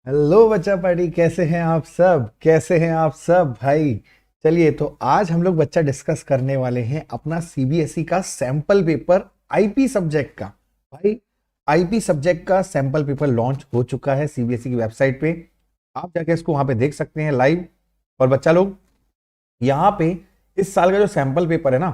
Hello बच्चा party, कैसे हैं आप सब? कैसे हैं आप सब भाई? चलिए, तो आज हम लोग बच्चा डिस्कस करने वाले हैं अपना सीबीएसई का सैंपल पेपर आईपी सब्जेक्ट का। भाई, आईपी सब्जेक्ट का सैंपल पेपर लॉन्च हो चुका है सीबीएसई की वेबसाइट पे। आप जाके इसको वहां पे देख सकते हैं लाइव। और बच्चा लोग, यहाँ पे इस साल का जो सैंपल पेपर है ना,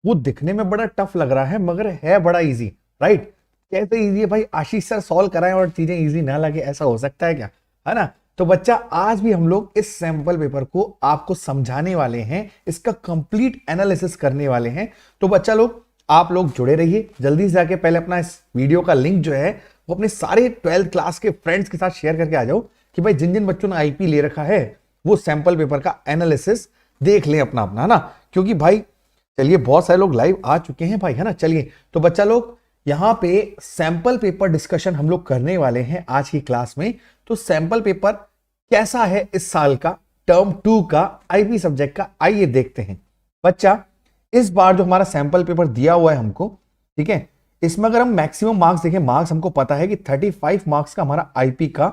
वो दिखने में बड़ा टफ लग रहा है मगर है बड़ा इजी। राइट? कैसे इजी है भाई? आशीष सर सॉल्व कराएं और चीजें इजी ना लगे, ऐसा हो सकता है क्या? है ना? तो बच्चा, आज भी हम लोग इस सैंपल पेपर को आपको समझाने वाले हैं, इसका कंप्लीट एनालिसिस करने वाले हैं। तो बच्चा लोग, आप लोग जुड़े रहिए। जल्दी से जाके पहले अपना इस वीडियो का लिंक जो है वो अपने सारे 12th क्लास के फ्रेंड्स के साथ शेयर करके आ जाओ कि भाई जिन जिन बच्चों ने आईपी ले रखा है वो सैंपल पेपर का एनालिसिस देख लें अपना अपना, है ना? क्योंकि भाई चलिए, बहुत सारे लोग लाइव आ चुके हैं भाई, है ना? चलिए, तो बच्चा लोग, यहां पे सैंपल पेपर डिस्कशन हम लोग करने वाले हैं आज की क्लास में। तो सैंपल पेपर कैसा है इस साल का टर्म 2 का आईपी सब्जेक्ट का, आइए देखते हैं। बच्चा, इस बार जो हमारा सैंपल पेपर दिया हुआ है हमको, ठीक है, इसमें अगर हम मैक्सिमम मार्क्स देखें, मार्क्स हमको पता है कि 35 मार्क्स का हमारा आईपी का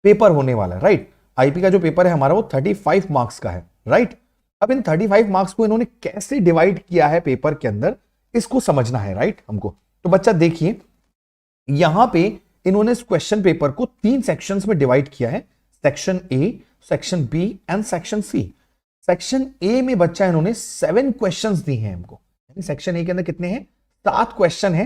पेपर होने वाला है। राइट? आईपी का जो पेपर है हमारा वो 35 मार्क्स का है। राइट? अब इन 35 मार्क्स को इन्होंने कैसे डिवाइड किया है पेपर के अंदर, इसको समझना है। राइट? हमको तो बच्चा देखिए, यहां पे इन्होंने इस क्वेश्चन पेपर को 3 सेक्शंस में डिवाइड किया है। Section A, section B and section C. Section A में बच्चा इन्होंने 7 क्वेश्चंस दिए हैं हमको। यानी सेक्शन ए के अंदर कितने हैं? 7 क्वेश्चन है।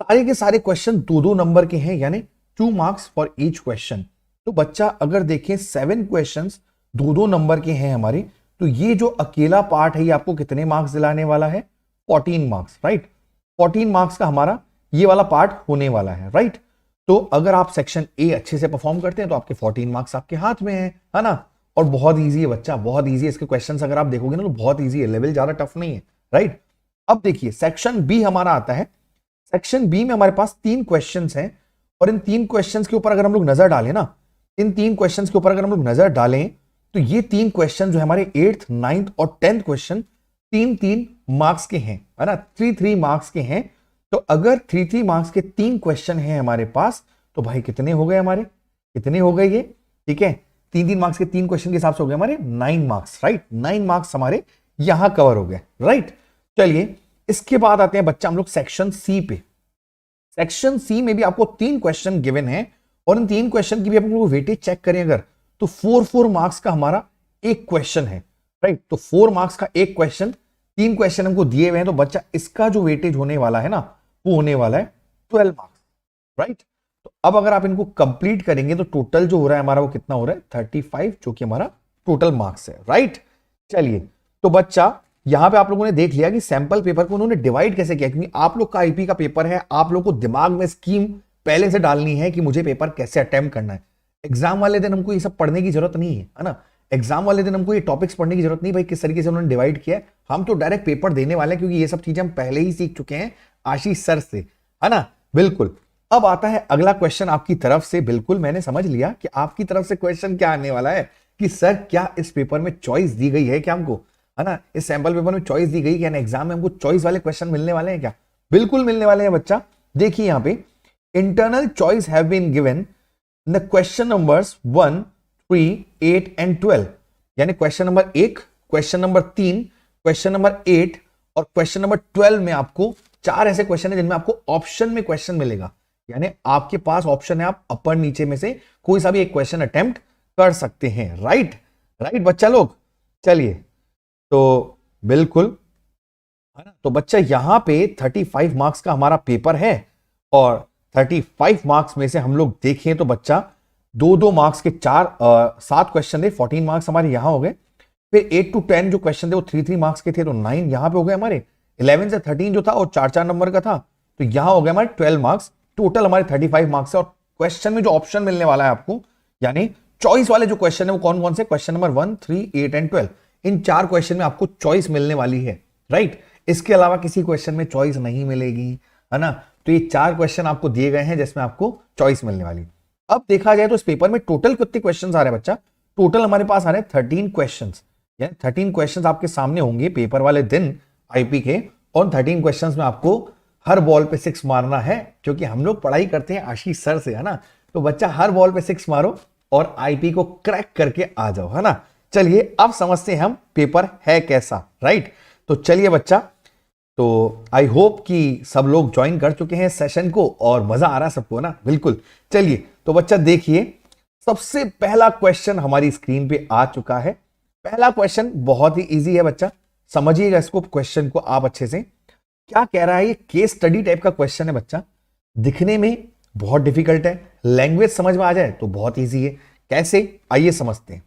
सारे के सारे क्वेश्चन 2-2 नंबर के हैं, यानी 2 मार्क्स फॉर ईच क्वेश्चन। तो बच्चा अगर देखें, 7 क्वेश्चंस 2-2 नंबर के हैं हमारे, तो ये जो अकेला पार्ट है ये आपको कितने मार्क्स दिलाने वाला है? 14 मार्क्स। राइट? 14 मार्क्स का हमारा ये वाला पार्ट होने वाला है। राइट? तो अगर आप सेक्शन ए अच्छे से परफॉर्म करते हैं तो आपके 14 मार्क्स आपके हाथ में है ना? और बहुत ईजी है बच्चा, बहुत ईजी है। इसके क्वेश्चंस अगर आप देखोगे ना तो बहुत ईजी है, लेवल ज्यादा टफ नहीं है। राइट? अब देखिए, सेक्शन बी हमारा आता है। सेक्शन बी में हमारे पास 3 क्वेश्चंस हैं, और इन 3 क्वेश्चंस के ऊपर अगर हम लोग नजर डालें ना, इन 3 क्वेश्चंस के ऊपर अगर हम लोग नजर डालें, तो ये 3 क्वेश्चन जो है हमारे 8th, 9th और 10th क्वेश्चन 3-3 मार्क्स के हैं, है ना? 3-3 मार्क्स के हैं। तो अगर 3-3 मार्क्स के 3 क्वेश्चन हैं हमारे पास, तो भाई कितने हो गए हमारे? कितने हो गए ये? ठीक है, 3-3 मार्क्स के 3 क्वेश्चन के हिसाब से हो गए हमारे 9 मार्क्स। राइट? 9 मार्क्स हमारे यहां कवर हो गए। राइट? चलिए, इसके बाद आते हैं बच्चा हम लोग सेक्शन सी पे। सेक्शन सी में भी आपको 3 क्वेश्चन गिवन है, और इन 3 क्वेश्चन की भी आप लोग वेटेज चेक करें अगर, तो 4-4 मार्क्स का हमारा एक क्वेश्चन है। राइट? तो 4 मार्क्स का एक क्वेश्चन, 3 क्वेश्चन हमको दिए हुए हैं, तो बच्चा इसका जो वेटेज होने वाला है ना, वो होने वाला है 12 मार्क्स। राइट? तो अब अगर आप इनको कंप्लीट करेंगे तो टोटल जो हो रहा है हमारा वो कितना हो रहा है? 35, जो कि हमारा टोटल मार्क्स है। राइट? चलिए, तो बच्चा यहां पे आप लोगों ने देख लिया कि सैंपल पेपर को उन्होंने डिवाइड कैसे किया, क्योंकि आप लोग का आईपी का पेपर है, आप लोग को दिमाग में स्कीम पहले से डालनी है कि मुझे पेपर कैसे अटेम्प्ट करना है। एग्जाम वाले दिन हमको ये सब पढ़ने की जरूरत नहीं है ना? एग्जाम वाले दिन हमको ये टॉपिक्स पढ़ने की जरूरत नहीं भाई, किस तरीके से उन्होंने डिवाइड किया है। हम तो डायरेक्ट पेपर देने वाले हैं, क्योंकि ये सब चीजें हम पहले ही सीख चुके हैं आशीष सर से, है ना? बिल्कुल। अब आता है अगला क्वेश्चन आपकी तरफ से। बिल्कुल, मैंने समझ लिया कि आपकी तरफ से क्वेश्चन क्या आने वाला है, कि सर क्या इस पेपर में चॉइस दी गई है क्या हमको, है ना? इस सैंपल पेपर में चॉइस दी गई क्या? एग्जाम में हमको चॉइस वाले क्वेश्चन मिलने वाले हैं क्या? बिल्कुल मिलने वाले हैं बच्चा। देखिए यहां पे, internal choice have been given the question numbers 1, 3, 8 and 12। यानी question number 1, question number 3, question number 8 और क्वेश्चन नंबर 12 में आपको 4 ऐसे क्वेश्चन है जिनमें आपको ऑप्शन में क्वेश्चन मिलेगा। यानी आपके पास ऑप्शन है, आप अपर नीचे में से कोई सा भी एक क्वेश्चन अटेम्प्ट कर सकते हैं। राइट? राइट बच्चा लोग? चलिए, तो बिल्कुल, है ना? तो बच्चा यहां पे 35 मार्क्स का हमारा पेपर है, और 35 मार्क्स में से हम लोग देखें तो बच्चा 2-2 मार्क्स के 7 क्वेश्चन थे, 14 मार्क्स हमारे यहां हो गए। फिर 8 to 10 जो क्वेश्चन थे वो 3-3 मार्क्स के थे, तो 9 यहां पे हो गए हमारे। 11 से 13 जो था वो 4-4 नंबर का था, तो यहां हो गए हमारे 12 मार्क्स। टोटल हमारे 35 मार्क्स है। और क्वेश्चन में जो ऑप्शन मिलने वाला है आपको, यानी चॉइस वाले जो क्वेश्चन है वो कौन कौन से? Question number 1, 3, 8 and 12। In 4 question में आपको चॉइस मिलने वाली है। राइट? इसके अलावा किसी क्वेश्चन में चॉइस नहीं मिलेगी, है ना? तो ये 4 क्वेश्चन आपको दिए गए हैं जिसमें आपको चॉइस मिलने वाली। अब देखा जाए तो इस पेपर में टोटल कितने क्वेश्चन आ रहे हैं बच्चा? टोटल हमारे पास आ रहे हैं 13 क्वेश्चन। यानी 13 क्वेश्चन आपके सामने होंगे पेपर वाले दिन आईपी के, और 13 क्वेश्चन में आपको हर बॉल पे 6 मारना है, क्योंकि हम लोग पढ़ाई करते हैं आशीष सर से, है ना? तो बच्चा हर बॉल पे 6 मारो और आईपी को क्रैक करके आ जाओ, है ना। चलिए अब समझते हैं हम पेपर है कैसा, राइट। तो चलिए बच्चा, तो आई होप कि सब लोग ज्वाइन कर चुके हैं सेशन को और मजा आ रहा है सबको ना, बिल्कुल। चलिए तो बच्चा देखिए, सबसे पहला क्वेश्चन हमारी स्क्रीन पे आ चुका है। पहला क्वेश्चन बहुत ही इजी है बच्चा, समझिएगा इसको, क्वेश्चन को आप अच्छे से। क्या कह रहा है, ये केस स्टडी टाइप का क्वेश्चन है बच्चा, दिखने में बहुत डिफिकल्ट है, लैंग्वेज समझ में आ जाए तो बहुत इजी है। कैसे, आइए समझते हैं।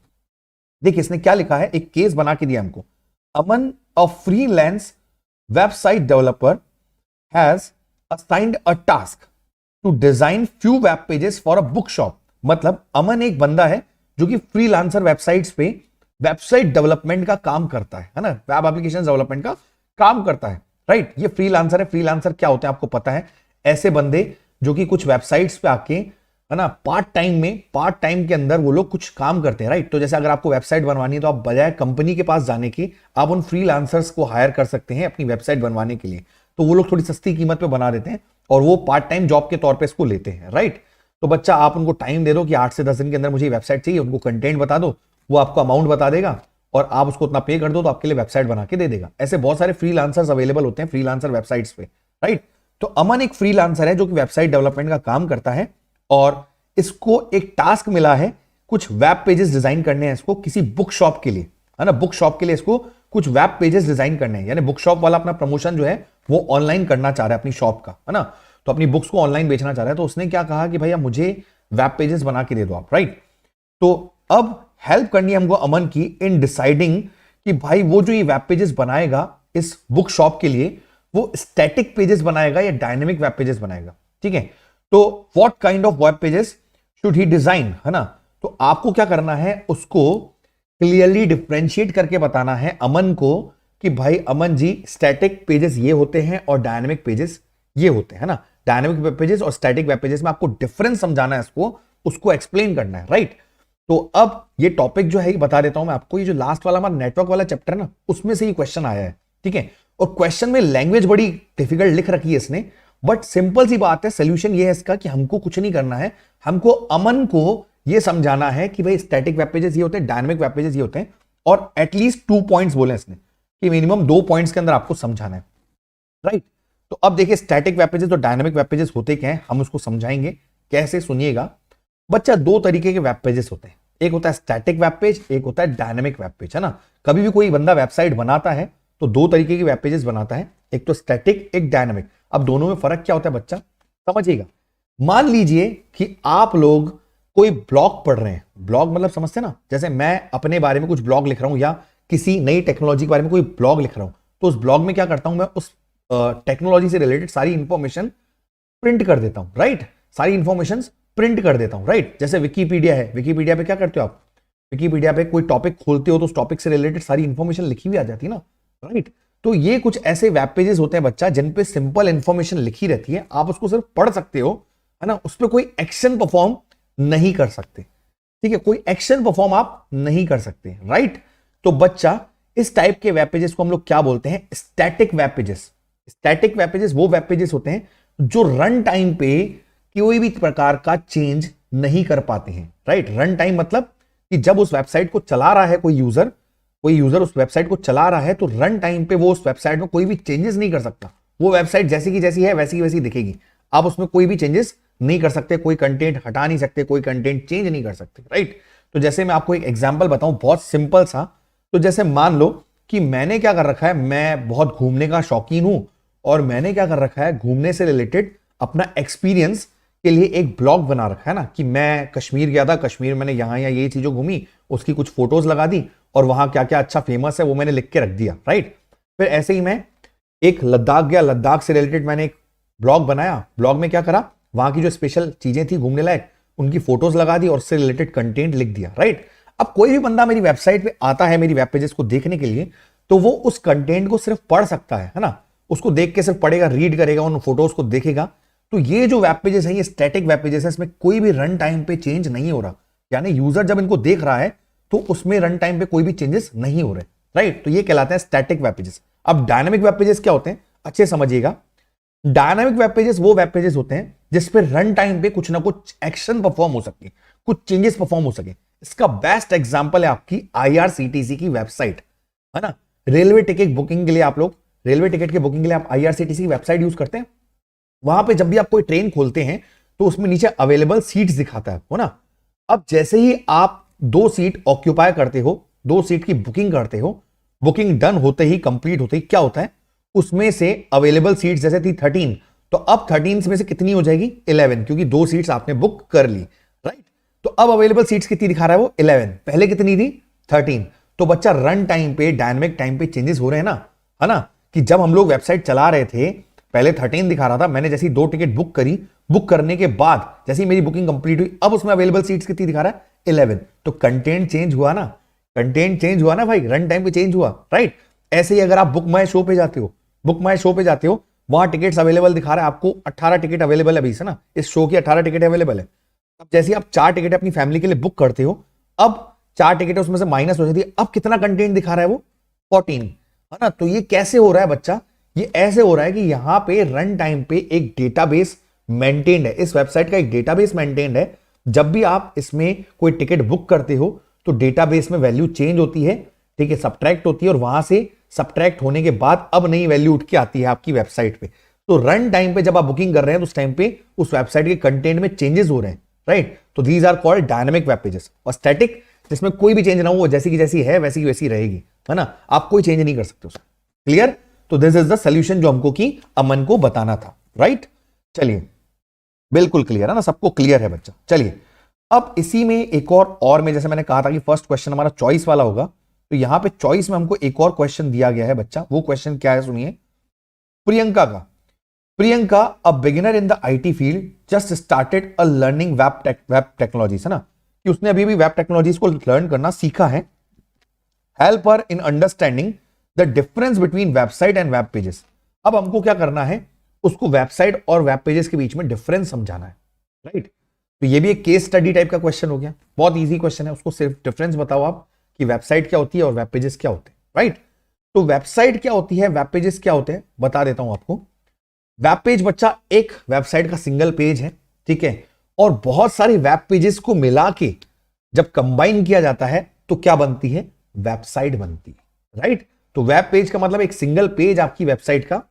देखिए इसने क्या लिखा है, एक केस बना के दिया हमको। Aman a freelance website developer has assigned a task to design few web pages for a book shop. मतलब अमन एक बंदा है जो कि फ्रीलांसर वेबसाइट्स पे वेबसाइट डेवलपमेंट का काम करता है ना, वेब एप्लीकेशन डेवलपमेंट का काम करता है, राइट। ये फ्रीलांसर है। फ्रीलांसर क्या होते हैं आपको पता है, ऐसे बंदे जो कि कुछ वेबसाइट्स पे आके, है ना, पार्ट टाइम के अंदर वो लोग कुछ काम करते हैं, राइट। तो जैसे अगर आपको वेबसाइट बनवानी है तो आप बजाय कंपनी के पास जाने की आप उन फ्रीलांसर्स को हायर कर सकते हैं अपनी वेबसाइट बनवाने के लिए। तो वो लोग थोड़ी सस्ती कीमत पे बना देते हैं और वो पार्ट टाइम जॉब के तौर पे इसको लेते हैं, राइट। तो बच्चा आप उनको टाइम दे दो कि 8 से 10 दिन के अंदर मुझे वेबसाइट चाहिए, उनको कंटेंट बता दो, वो आपको अमाउंट बता देगा और आप उसको उतना पे कर दो तो आपके लिए वेबसाइट बना के दे देगा। ऐसे बहुत सारे फ्रीलांसर्स अवेलेबल होते हैं फ्रीलांसर वेबसाइट्स पे, राइट। तो अमन एक फ्रीलांसर है जो कि वेबसाइट डेवलपमेंट का काम करता है और इसको एक टास्क मिला है, कुछ वेब पेजेस डिजाइन करने हैं इसको किसी बुक शॉप के लिए, है ना। बुक शॉप के लिए इसको कुछ वेब पेजेस डिजाइन करने हैं, यानी बुक शॉप वाला अपना प्रमोशन जो है वो ऑनलाइन करना चाह रहा है अपनी शॉप का, है ना। तो अपनी बुक्स को ऑनलाइन बेचना चाह रहा है। तो उसने क्या कहा कि भैया मुझे वेब पेजेस बना के दे दो आप, राइट। तो अब हेल्प करनी है हमको अमन की इन डिसाइडिंग कि भाई वो जो ये वेब पेजेस बनाएगा इस बुक शॉप के लिए, वो स्टैटिक पेजेस बनाएगा या डायनेमिक वेब पेजेस बनाएगा, ठीक है। तो what kind of web pages should he design, है ना। तो आपको क्या करना है, उसको क्लियरली डिफरेंशिएट करके बताना है अमन को कि भाई अमन जी स्टैटिक पेजेस ये होते हैं और डायनेमिक पेजेस ये होते हैं, ना। डायनेमिक वेब पेजेस और स्टैटिक वेब पेजेस में आपको डिफरेंस समझाना है इसको, उसको एक्सप्लेन करना है, राइट। तो अब ये टॉपिक जो है बता देता हूं मैं आपको, ये जो लास्ट वाला हमारा नेटवर्क वाला चैप्टर है ना, उसमें से ये क्वेश्चन आया है, ठीक है। और क्वेश्चन में लैंग्वेज बड़ी डिफिकल्ट लिख रखी है इसने, बट सिंपल सी बात है, सोल्यूशन ये है इसका कि हमको कुछ नहीं करना है, हमको अमन को ये समझाना है कि भाई स्टैटिक वेब पेजेस ये होते हैं, डायनेमिक वेब पेजेस ये होते हैं, और एटलीस्ट 2 पॉइंट्स बोले इसने कि मिनिमम 2 पॉइंट्स के अंदर आपको समझाना है, राइट। तो अब देखिए स्टैटिक वेब पेजेस और डायनेमिक वेब पेजेस होते क्या हैं, हम उसको समझाएंगे कैसे, सुनिएगा बच्चा। 2 तरीके के वेब पेजेस होते हैं, एक होता है स्टैटिक वेब पेज, एक होता है डायनेमिक वेब पेज, है ना। कभी भी कोई बंदा वेबसाइट बनाता है तो 2 तरीके के वेब पेजेस बनाता है, एक तो स्टैटिक, एक डायनेमिक। अब दोनों में फर्क क्या होता है बच्चा, समझिएगा। मान लीजिए कि आप लोग कोई ब्लॉग पढ़ रहे हैं, ब्लॉग मतलब समझते ना, जैसे मैं अपने बारे में कुछ ब्लॉग लिख रहा हूं या किसी नई टेक्नोलॉजी के बारे में कोई ब्लॉग लिख रहा हूं, तो उस ब्लॉग में क्या करता हूं मैं, उस टेक्नोलॉजी से रिलेटेड सारी इंफॉर्मेशन प्रिंट कर देता हूं, राइट। सारी इंफॉर्मेशन प्रिंट कर देता हूं, राइट। जैसे विकीपीडिया है, विकीपीडिया पे क्या करते हो आप, विकीपीडिया पे कोई टॉपिक खोलते हो तो उस टॉपिक से रिलेटेड सारी इंफॉर्मेशन लिखी हुई आ जाती है ना, राइट। तो ये कुछ ऐसे वेब पेजेस होते हैं बच्चा जिन पे सिंपल इंफॉर्मेशन लिखी रहती है, आप उसको सिर्फ पढ़ सकते हो, है ना। उस पर कोई एक्शन परफॉर्म नहीं कर सकते, ठीक है, कोई एक्शन परफॉर्म आप नहीं कर सकते, राइट। तो बच्चा इस टाइप के वेब पेजेस को हम लोग क्या बोलते हैं, static web pages. Static web pages वो वेब पेजेस होते हैं जो रन टाइम पे कोई भी प्रकार का चेंज नहीं कर पाते हैं, राइट। रन टाइम मतलब कि जब उस वेबसाइट को चला रहा है कोई यूजर उस वेबसाइट को चला रहा है, तो रन टाइम पे वो उस वेबसाइट में कोई भी चेंजेस नहीं कर सकता। वो वेबसाइट जैसी की जैसी है वैसी की वैसी दिखेगी, आप उसमें कोई भी चेंजेस नहीं कर सकते, कोई कंटेंट हटा नहीं सकते, कोई कंटेंट चेंज नहीं कर सकते, राइट। तो जैसे मैं आपको एक एग्जांपल बताऊं बहुत सिंपल सा, तो जैसे मान लो कि मैंने क्या कर रखा है, मैं बहुत घूमने का शौकीन हूं और मैंने क्या कर रखा है, घूमने से रिलेटेड अपना एक्सपीरियंस के लिए एक ब्लॉग बना रखा है ना, कि मैं कश्मीर गया था, कश्मीर मैंने यहाँ ये चीजों घूमी, उसकी कुछ फोटोज लगा दी और वहां क्या क्या अच्छा फेमस है वो मैंने लिख के रख दिया, राइट। फिर ऐसे ही मैं एक लद्दाख गया, लद्दाख से रिलेटेड मैंने एक ब्लॉग बनाया, ब्लॉग में क्या करा, वहां की जो स्पेशल चीजें थी घूमने लायक उनकी फोटोज लगा दी और उससे रिलेटेड कंटेंट लिख दिया, राइट। अब कोई भी बंदा मेरी वेबसाइट पे आता है मेरी वेब पेजेस को देखने के लिए, तो वो उस कंटेंट को सिर्फ पढ़ सकता है ना, उसको देख के सिर्फ पढ़ेगा, रीड करेगा, उन फोटोज को देखेगा। तो ये जो वेब पेजेस है ये स्टैटिक वेब पेजेस है, इसमें कोई भी रन टाइम पे चेंज नहीं हो रहा, यानी यूजर जब इनको देख रहा है तो उसमें रन टाइम पे कोई भी चेंजेस नहीं हो रहे, राइट। तो ये कहलाते हैं स्टैटिक वेब पेजेस। अब डायनामिक वेब पेजेस क्या होते हैं, अच्छे समझिएगा। डायनामिक वेब पेजेस वो वेब पेजेस होते हैं जिसपे रन टाइम पे कुछ ना कुछ एक्शन परफॉर्म हो सके, कुछ चेंजेस परफॉर्म हो सके। इसका बेस्ट एग्जांपल है आपकी आईआरसीटीसी की वेबसाइट, है ना। रेलवे टिकट बुकिंग के लिए आप लोग, रेलवे टिकट के बुकिंग के लिए आप आईआरसीटीसी की वेबसाइट यूज करते हैं। वहां पे जब भी आप कोई ट्रेन खोलते हैं तो उसमें नीचे अवेलेबल सीट्स दिखाता है ना। अब जैसे ही आप 2 सीट ऑक्यूपाई करते हो, 2 सीट की बुकिंग करते हो, बुकिंग डन होते ही, कंप्लीट होते ही क्या होता है, उसमें से अवेलेबल सीट्स जैसे थी 13, तो अब 13 में से कितनी हो जाएगी, 11, क्योंकि 2 सीट्स आपने बुक कर ली, राइट। तो अब अवेलेबल सीट्स कितनी दिखा रहा है वो, 11, पहले कितनी थी, 13। तो बच्चा रन टाइम पे, डायनेमिक टाइम पे चेंजेस हो रहे हैं ना, है ना। कि जब हम लोग वेबसाइट चला रहे थे पहले 13 दिखा रहा था, मैंने जैसी 2 टिकट बुक करी, बुक करने के बाद जैसे मेरी बुकिंग कंप्लीट हुई, अब उसमें अवेलेबल सीट्स कितनी दिखा रहा है, 11। तो कंटेंट चेंज हुआ ना, कंटेंट चेंज हुआ ना भाई, रन टाइम पे चेंज हुआ, राइट। ऐसे ही अगर आप बुक माई शो पे जाते हो, बुक माई शो पे जाते हो, वहां टिकट्स अवेलेबल दिखा रहा है आपको 18 टिकट अवेलेबल है अभी से ना, इस शो की 18 टिकट अवेलेबल है। अब जैसे आप 4 टिकट अपनी फैमिली के लिए बुक करते हो, अब 4 टिकट उसमें से माइनस हो जाती है, अब कितना कंटेंट दिखा रहा है वो, 14, है ना। तो ये कैसे हो रहा है बच्चा, ये ऐसे हो रहा है कि यहां पे रन टाइम पे एक डेटाबेस मेंटेन्ड है, इस वेबसाइट का एक डेटाबेस मेंटेन्ड है। जब भी आप इसमें कोई टिकट बुक करते हो तो डेटाबेस में वैल्यू चेंज होती है, ठीक है, सब्ट्रैक्ट होती है, और वहां से सब्ट्रैक्ट होने के बाद अब नई वैल्यू उठ के आती है आपकी वेबसाइट पे। तो रन टाइम पे जब आप बुकिंग कर रहे हैं तो उस टाइम पे उस वेबसाइट के कंटेंट में चेंजेस हो रहे हैं, राइट। तो these are called dynamic web pages. और स्टैटिक, जिसमें कोई भी चेंज ना हो, वो जैसी की जैसी है वैसी की वैसी रहेगी, है ना, आप कोई चेंज नहीं कर सकते उसमें। क्लियर। तो दिस इज द सोल्यूशन जो हमको की अमन को बताना था, राइट। चलिए, बिल्कुल क्लियर है ना, सबको क्लियर है बच्चा। चलिए, अब इसी में एक और में जैसे मैंने कहा था कि फर्स्ट क्वेश्चन हमारा चॉइस वाला होगा, तो यहां पे चॉइस में हमको एक और क्वेश्चन दिया गया है बच्चा। वो क्वेश्चन क्या है, सुनिए। प्रियंका का, Priyanka a beginner in the IT field just started a learning web technologies, है ना, कि उसने अभी वेब टेक्नोलॉजीज को लर्न करना सीखा है। Help her in understanding the difference between website and web pages. अब हमको क्या करना है, उसको वेबसाइट और वेब पेजेस के बीच में डिफरेंस समझाना है, राइट। तो ये भी एक केस स्टडी टाइप का क्वेश्चन हो गया, बहुत इजी क्वेश्चन है। उसको सिर्फ डिफरेंस बताओ आप कि वेबसाइट क्या होती है और वेब पेजेस क्या होते हैं, राइट। तो वेबसाइट क्या होती है, वेब पेजेस क्या होते हैं, बता देता हूं आपको। वेब पेज बच्चा एक वेबसाइट का सिंगल पेज है, ठीक है, और बहुत सारी वेब पेजेस को मिला के जब कंबाइन किया जाता है तो क्या बनती है, वेबसाइट बनती है, राइट। तो वेब पेज का मतलब एक सिंगल पेज आपकी वेबसाइट का,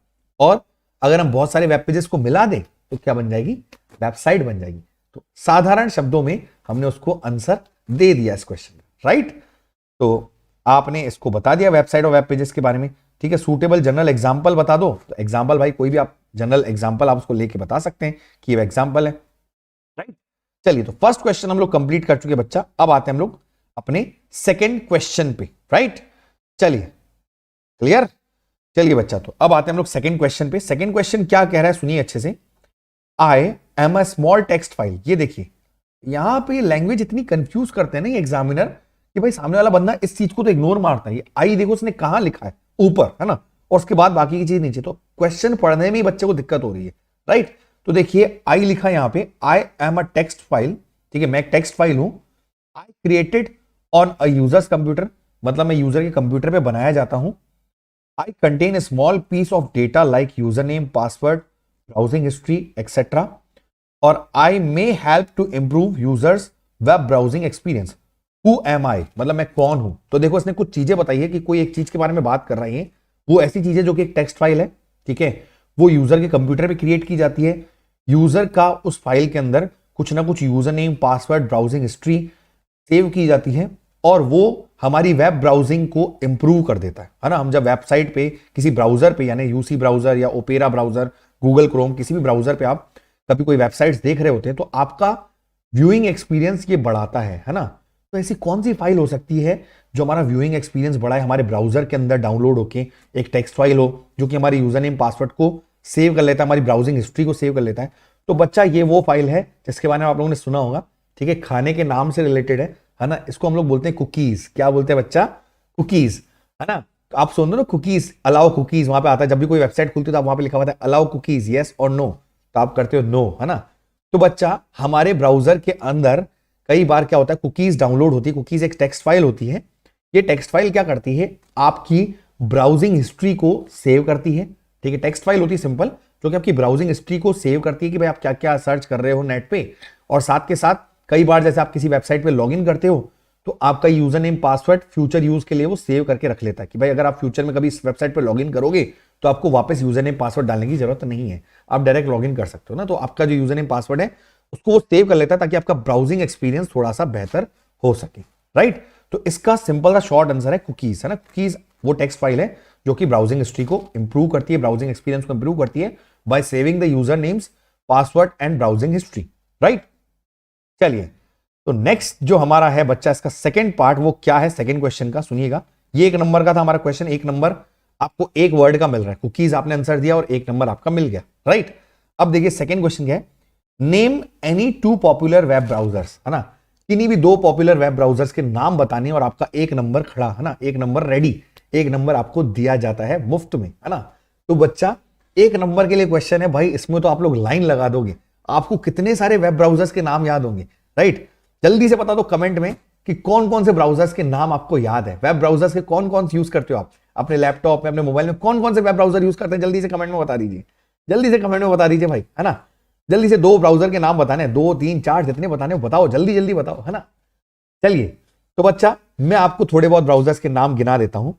और अगर हम बहुत सारे वेब पेजेस को मिला दें तो क्या बन जाएगी, वेबसाइट बन जाएगी। तो साधारण शब्दों में हमने उसको आंसर दे दिया इस क्वेश्चन, राइट। तो आपने इसको बता दिया वेबसाइट और वेब पेजेस के बारे में, ठीक है। सूटेबल जनरल एग्जांपल बता दो, तो एग्जांपल भाई कोई भी आप जनरल एग्जांपल आप उसको लेके बता सकते हैं कि ये एग्जांपल है, राइट। चलिए, तो फर्स्ट क्वेश्चन हम लोग कंप्लीट कर चुके बच्चा। अब आते हैं हम लोग अपने सेकंड क्वेश्चन पे, राइट। चलिए, क्लियर। चलिए बच्चा, तो अब आते हैं हम लोग सेकंड क्वेश्चन पे। सेकंड क्वेश्चन क्या कह रहा है, सुनिए अच्छे से। I am a small text file. ये देखिए, यहां पे लैंग्वेज इतनी कंफ्यूज करते हैं ना ये एग्जामिनर, कि भाई सामने वाला बंदा इस चीज को तो इग्नोर मारता है। ये आई देखो उसने कहां लिखा है, ऊपर, है ना, और उसके बाद बाकी की चीज नीचे। तो क्वेश्चन पढ़ने में ही बच्चे को दिक्कत हो रही है, राइट। तो देखिए, आई लिखा यहां पे, I am a text file, ठीक है, मैं एक टेक्स्ट फाइल हूं। I created on a users computer, मतलब मैं यूजर के कंप्यूटर पे बनाया जाता हूं। I contain a small piece of data like username, password, browsing history, etc. और I may help to improve users web browsing experience. Who am I? मतलब मैं कौन हूं। तो देखो, इसने कुछ चीजें बताई है कि कोई एक चीज के बारे में बात कर रही है। वो ऐसी चीज है जो कि एक टेक्स्ट फाइल है, ठीक है, वो यूजर के कंप्यूटर पे क्रिएट की जाती है। यूजर का उस फाइल के अंदर कुछ ना कुछ user name, password, browsing history save की जाती है, और वो हमारी वेब ब्राउजिंग को इंप्रूव कर देता है ना। हम जब वेबसाइट पे किसी ब्राउजर पे, यानी यूसी ब्राउजर या ओपेरा ब्राउजर, गूगल क्रोम, किसी भी ब्राउजर पे आप कभी कोई वेबसाइट्स देख रहे होते हैं, तो आपका व्यूइंग एक्सपीरियंस ये बढ़ाता है ना। तो ऐसी कौन सी फाइल हो सकती है जो हमारा व्यूइंग एक्सपीरियंस बढ़ाए, हमारे ब्राउजर के अंदर डाउनलोड होके एक टेक्स्ट फाइल हो जो कि हमारे यूजर नेम, पासवर्ड को सेव कर लेता है, हमारी ब्राउजिंग हिस्ट्री को सेव कर लेता है। तो बच्चा, ये वो फाइल है जिसके बारे में आप लोगों ने सुना होगा, ठीक है, खाने के नाम से रिलेटेड है ना। इसको हम लोग बोलते हैं कुकीज। क्या बोलते हैं बच्चा, कुकीज, है ना। आप सुन दो ना, कुकीज, अलाउ कुकीज, वहां पे आता है जब भी कोई वेबसाइट खुलती है तो आप वहां पे लिखा हुआ है अलाउ कुकीज, यस और नो, तो आप करते हो नो, है ना। तो बच्चा, हमारे ब्राउजर के अंदर कई बार क्या होता है, कुकीज डाउनलोड होती है। कुकीज एक टेक्स्ट फाइल होती है। ये टेक्स्ट फाइल क्या करती है, आपकी ब्राउजिंग हिस्ट्री को सेव करती है, ठीक है। टेक्स्ट फाइल होती है सिंपल, जो कि आपकी ब्राउजिंग हिस्ट्री को सेव करती है कि भाई आप क्या क्या सर्च कर रहे हो नेट पे। और साथ के साथ कई बार जैसे आप किसी वेबसाइट पे लॉगिन करते हो तो आपका user name password future use के लिए वो सेव करके रख लेता है कि भाई अगर आप फ्यूचर में कभी इस वेबसाइट पे लॉगिन करोगे तो आपको वापस यूजर नेम पासवर्ड डालने की जरूरत नहीं है, आप डायरेक्ट लॉगिन कर सकते हो ना। तो आपका जो यूजर नेम पासवर्ड है उसको वो सेव कर लेता है ताकि आपका ब्राउजिंग एक्सपीरियंस थोड़ा सा बेहतर हो सके, राइट। तो इसका सिंपल सा शॉर्ट आंसर है कुकीज, है ना। कुकीज वो टेक्स्ट फाइल है जो कि ब्राउजिंग हिस्ट्री को इंप्रूव करती है, ब्राउजिंग एक्सपीरियंस को इंप्रूव करती है by saving the user names, password and browsing history, right. चलिए, तो नेक्स्ट जो हमारा है बच्चा इसका सेकंड पार्ट वो क्या है, सेकंड क्वेश्चन का सुनिएगा। ये 1 नंबर का था हमारा क्वेश्चन, 1 नंबर आपको एक वर्ड का मिल रहा है, कुकीज आपने आंसर दिया और 1 नंबर आपका मिल गया, राइट। अब देखिए सेकंड क्वेश्चन क्या है, name any 2 popular web browsers, है ना। किन्हीं भी 2 पॉपुलर वेब ब्राउजर्स के नाम बताने और आपका 1 नंबर खड़ा, है ना, 1 नंबर रेडी, 1 नंबर आपको दिया जाता है मुफ्त में, है ना। तो बच्चा 1 नंबर के लिए क्वेश्चन है भाई, इसमें तो आप लोग लाइन लगा दोगे, आपको कितने सारे वेब ब्राउजर्स के नाम याद होंगे, राइट। जल्दी से बता दो कमेंट में कि कौन कौन से ब्राउजर्स के नाम आपको याद है, वेब ब्राउजर्स के कौन कौन से यूज करते हो आप अपने लैपटॉप में, अपने मोबाइल में, कौन कौन से वेब ब्राउजर यूज करते हैं, जल्दी से कमेंट में बता दीजिए, जल्दी से कमेंट में बता दीजिए भाई, है ना। जल्दी से 2 ब्राउजर के नाम बताने, 2 3 4 जितने बताने बताओ, जल्दी जल्दी बताओ, है ना। चलिए, तो बच्चा मैं आपको थोड़े बहुत ब्राउजर्स के नाम गिना देता हूं,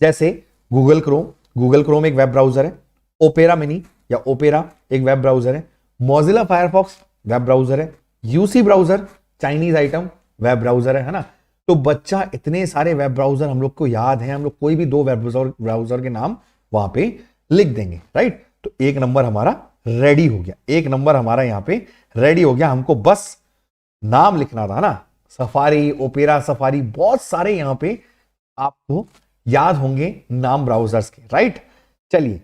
जैसे गूगल क्रोम, गूगल क्रोम एक वेब ब्राउजर है, ओपेरा मिनी या ओपेरा एक वेब ब्राउजर है, मोजिला फायरफॉक्स वेब ब्राउजर है, UC browser Chinese item web browser है ना। तो बच्चा इतने सारे वेब ब्राउजर हम लोग को याद है, हम लोग कोई भी 2 वेब ब्राउजर के नाम वहां पे लिख देंगे, राइट। तो 1 नंबर हमारा रेडी हो गया, 1 नंबर हमारा यहां पे रेडी हो गया, हमको बस नाम लिखना था ना, सफारी, ओपेरा, सफारी, बहुत सारे यहां पे आपको याद होंगे नाम ब्राउजर्स के, राइट। चलिए,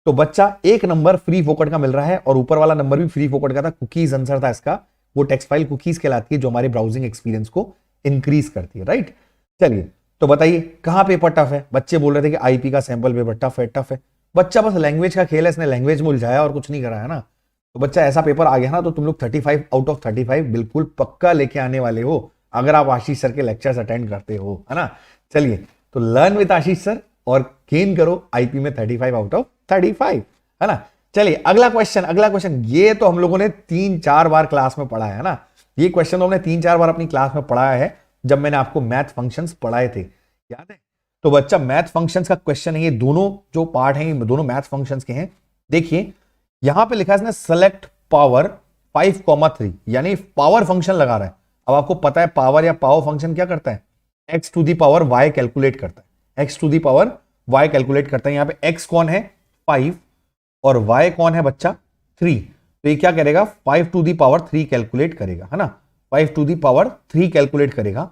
तो बच्चा 1 नंबर फ्री फोकट का मिल रहा है और ऊपर वाला नंबर भी फ्री फोकट का था, कुकीज आंसर था इसका, वो टेक्स्ट फाइल कुकीज कहलाती है जो हमारे ब्राउजिंग एक्सपीरियंस को इंक्रीज करती है, राइट। चलिए, तो बताइए कहां पेपर टफ है, बच्चे बोल रहे थे कि आईपी का सैंपल पेपर टफ है, टफ है। बच्चा बस लैंग्वेज का खेल है, इसने लैंग्वेज में उलझाया और कुछ नहीं करा है ना। तो बच्चा ऐसा पेपर आ गया ना तो तुम लोग 35 आउट ऑफ 35 बिल्कुल पक्का लेके आने वाले हो अगर आप आशीष सर के लेक्चर्स अटेंड करते हो, है ना। चलिए, तो लर्न विद आशीष सर और गेन करो आईपी में 35 आउट ऑफ 35, है ना। चलिए, अगला क्वेश्चन, अगला क्वेश्चन, ये तो हम लोगों ने 3-4 बार क्लास में पढ़ा है ना, ये क्वेश्चन तो हमने 3-4 बार अपनी क्लास में पढ़ाया है जब मैंने आपको मैथ फंक्शंस पढ़ाए थे, याद है। तो बच्चा मैथ फंक्शंस का क्वेश्चन है, ये दोनों जो पार्ट हैं ये दोनों मैथ फंक्शंस के हैं। देखिए यहां पे लिखा है इसने सेलेक्ट पावर 5,3, यानी पावर फंक्शन लगा रहा है। अब आपको पता है पावर या पावर फंक्शन क्या करता है, x to the power y calculate करता है, x to the power y calculate करता है। यहां पे एक्स कौन है 5 और वाई कौन है बच्चा 3, तो ये क्या करेगा 5 टू दी पावर 3 कैलकुलेट करेगा, है ना, 5 टू दी पावर 3 कैलकुलेट करेगा।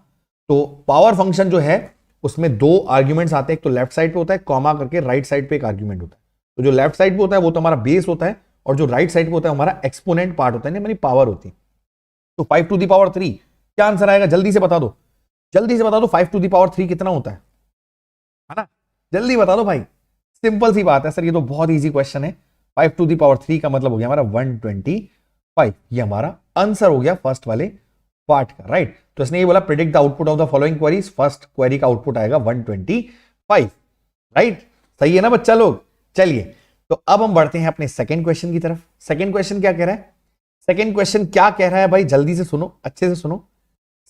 तो पावर फंक्शन जो है उसमें 2 आर्ग्यूमेंट्स आते हैं, एक तो लेफ्ट साइड पे होता है कॉमा करके, राइट साइड पे एक आर्ग्यूमेंट होता है। तो जो लेफ्ट साइड पे होता है वो तो हमारा बेस होता है और जो राइट साइड पे होता है हमारा एक्सपोनेंट पार्ट होता है, यानी पावर होती है। तो 5 टू दी पावर 3 क्या आंसर आएगा, जल्दी से बता दो, जल्दी से बता दो 5 टू दी पावर 3 कितना होता है ना, जल्दी बता दो भाई, सिंपल सी बात है सर, ये तो बहुत इजी क्वेश्चन है। 5 टू दी पावर 3 का मतलब हो गया हमारा 125, ये हमारा आंसर हो गया फर्स्ट वाले पार्ट का, राइट। तो इसने ये बोला predict the output of the following queries, first query का आउटपुट आएगा 125, राइट। सही है ना बच्चा लोग। चलिए, तो अब हम बढ़ते हैं अपने सेकंड क्वेश्चन की तरफ। सेकंड क्वेश्चन क्या कह रहा है, सेकंड क्वेश्चन क्या कह रहा है भाई, जल्दी से सुनो, अच्छे से सुनो।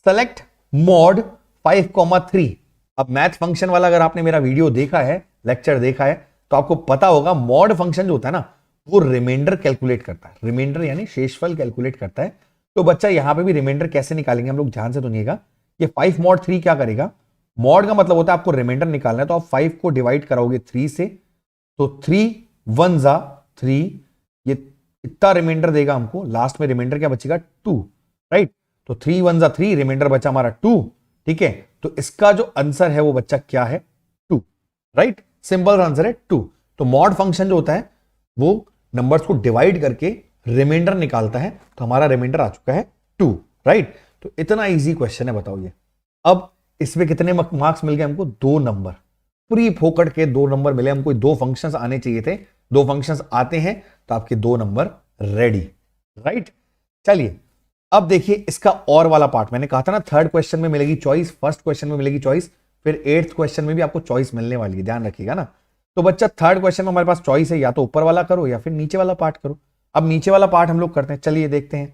Select mod 5,3। अब मैथ फंक्शन वाला अगर आपने मेरा वीडियो देखा है, लेक्चर देखा है, तो आपको पता होगा मॉड फंक्शन जो होता है ना वो रिमाइंडर कैलकुलेट करता है, रिमाइंडर यानी शेषफल कैलकुलेट करता है। तो बच्चा यहां पे भी रिमाइंडर कैसे निकालेंगे हम लोग, ध्यान से सुनिएगा। ये 5 मॉड 3 क्या करेगा, मॉड का मतलब होता है आपको रिमाइंडर निकालना है, तो आप 5 को डिवाइड कराओगे 3 से, तो 3 1 जा 3, ये इतना रिमाइंडर देगा हमको, लास्ट में रिमाइंडर क्या बचेगा 2, राइट। तो 3 1 जा 3, रिमाइंडर बचा हमारा 2, ठीक है। तो इसका जो आंसर है वो बच्चा क्या है 2, राइट, सिंपल आंसर है 2। तो मॉड फंक्शन जो होता है वो नंबर्स को डिवाइड करके रिमाइंडर निकालता है, तो हमारा रिमाइंडर आ चुका है 2, राइट। तो इतना इजी क्वेश्चन है, बताओ ये। अब इसमें कितने मार्क्स मिल गए हमको, 2 नंबर, पूरी फोकट के 2 नंबर मिले हमको। 2 फंक्शंस आने चाहिए थे, 2 फंक्शंस आते हैं तो आपके 2 नंबर रेडी, राइट। चलिए, अब देखिए इसका और वाला पार्ट, मैंने कहा था ना थर्ड क्वेश्चन में मिलेगी चॉइस, फर्स्ट क्वेश्चन में मिलेगी चॉइस, फिर 8th क्वेश्चन में भी आपको चॉइस मिलने वाली है, ध्यान रखिएगा ना। तो बच्चा थर्ड क्वेश्चन में हमारे पास चॉइस है, या तो ऊपर वाला करो या फिर नीचे वाला पार्ट करो। अब नीचे वाला पार्ट हम लोग करते हैं, चलिए देखते हैं।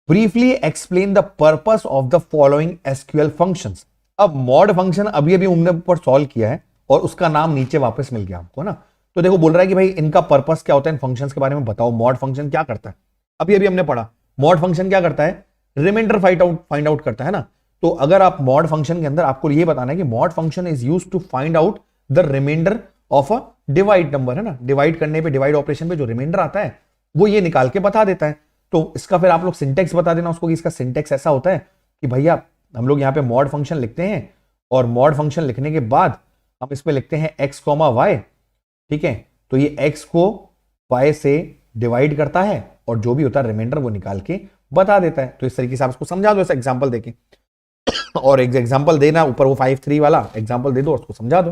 Briefly explain the purpose of the following SQL functions. अब मॉड फंक्शन अभी अभी हमने ऊपर सॉल्व किया है और उसका नाम नीचे वापस मिल गया हमको ना। तो देखो बोल रहा है कि भाई इनका पर्पस क्या होता है, इन फंक्शंस के बारे में बताओ। मॉड फंक्शन क्या करता है, अभी अभी हमने पढ़ा। मॉड फंक्शन क्या करता है, रिमाइंडर फाइंड आउट करता है ना। तो अगर आप मॉड फंक्शन के अंदर आपको ये बताना है कि mod function is used to find out the remainder of a divide number, है ना। डिवाइड करने पे, डिवाइड ऑपरेशन पे जो रिमाइंडर आता है वो ये निकाल के बता देता है। तो इसका फिर आप लोग सिंटेक्स बता देना उसको कि इसका सिंटेक्स ऐसा होता है कि भैया हम लोग यहाँ पे मॉड फंक्शन लिखते हैं और मॉड फंक्शन लिखने के बाद हम इसमें लिखते हैं x कॉमा वाई, ठीक है। तो ये x को y से डिवाइड करता है और जो भी होता है रिमाइंडर वो निकाल के बता देता है। तो इस तरीके से आप इसको समझा दो, ऐसा एग्जाम्पल देके और एक एग्जाम्पल देना ऊपर वो 5-3 वाला एग्जाम्पल दे दो और उसको समझा दो,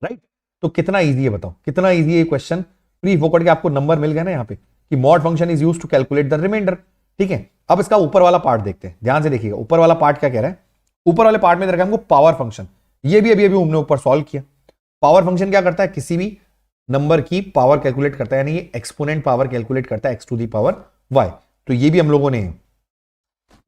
राइट। तो कितना ईजी है बताओ, कितना ईजी है ये क्वेश्चन। प्री फोकट के आपको नंबर मिल गया ना यहाँ पे कि mod function is used to calculate the remainder, ठीक है। अब इसका ऊपर वाला पार्ट देखते हैं, ध्यान से देखिएगा ऊपर वाला पार्ट क्या कह रहा है। ऊपर वाले पार्ट में रखा हमको पावर फंक्शन, ये भी अभी अभी हमने ऊपर सॉल्व किया। पावर फंक्शन क्या करता है, किसी भी नंबर की पावर कैलकुलेट करता है, यानी ये एक्सपोनेंट पावर कैलकुलेट करता है x to the power y। तो ये भी हम लोगों ने